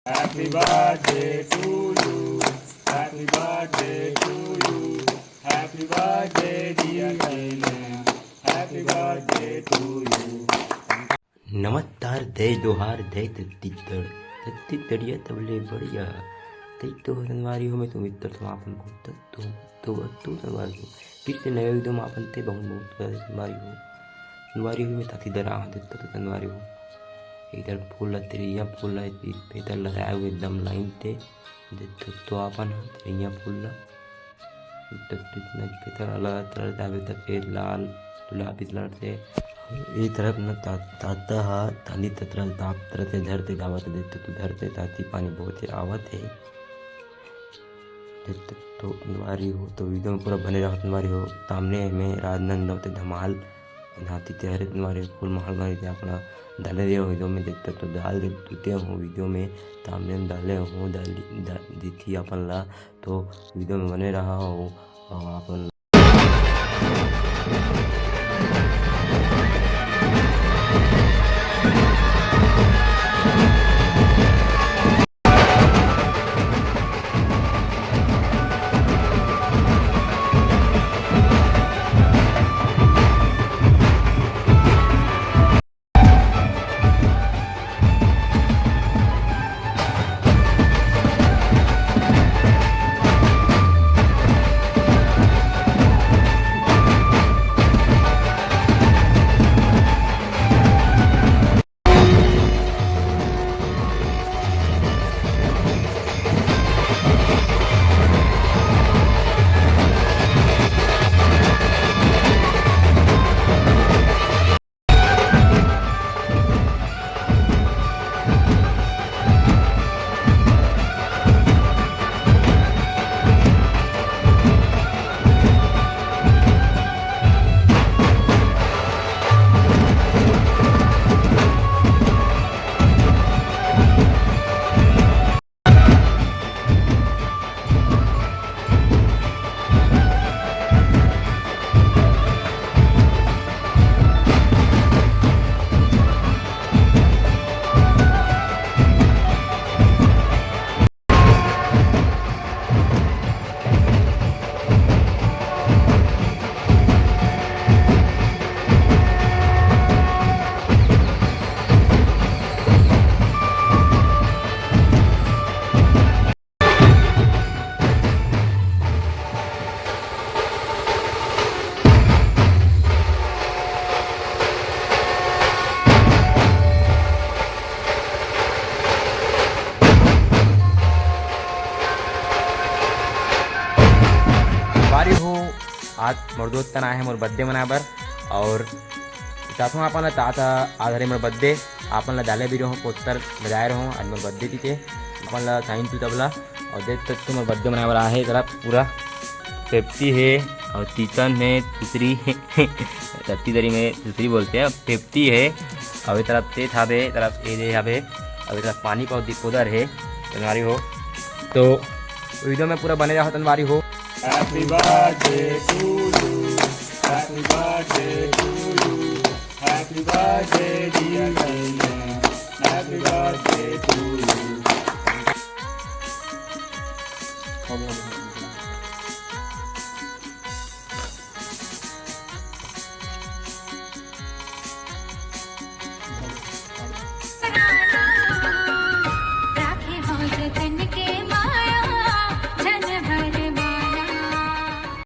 Happy birthday to you. Happy birthday to you. Happy birthday dear Kailan. Happy birthday to you. नमस्कार जय जोहार जय छत्तीसगढ़। छत्तीसगढ़िया तबले बढ़िया तई तो तनवारी हो मैं तो मित्र तो आपन को तो तनवारी हो फिर से नए विधो में आपन ते बहुत बहुत तनवारी हो मैं ताकि दरा देता तो तनवारी हो इधर फूल तेरिया फूल इधर लगाया हुए एकदम लाइन ते तो आपन तेरिया फूल इतना पेतर लगा तरह तक फिर लाल गुलाबी कलर से ये तरफ न ताता हा ताली तत्र ताप तरते धरते दावत देते तो धरते ताती पानी बहुत ही आवत है तो नवारी हो तो वीडियो में पूरा बने रहा नवारी हो सामने में राजनंद होते धमाल नाती तेहरे नवारी फूल महल में अपना डाले दे वीडियो में देखते तो डाल देते हूँ वीडियो में सामने में डाले हूँ दी थी अपन ला तो वीडियो में बने रहा हो और अपन आज मोर दोस्त आए हैं मोर बर्थडे मनाए बर और चाहता हूँ अपन ताता आज हरे मोर बर्थडे अपन ला डाले भी रहो पोस्टर बजाए रहो आज मोर बर्थडे थी के अपन ला साइन तू तबला और देख सकते मोर बर्थडे मनाए बर आहे तरफ पूरा पेप्सी है और तीतन है दूसरी छत्तीसगढ़ी में दूसरी बोलते हैं पेप्सी है और ये तरफ ते था तरफ ए दे हाबे और ये तरफ पानी का उधर है तनवारी हो तो वीडियो में पूरा बने रहा तनवारी हो। Happy birthday to you. Happy birthday to you. Happy birthday dear Kailan. Happy birthday to you.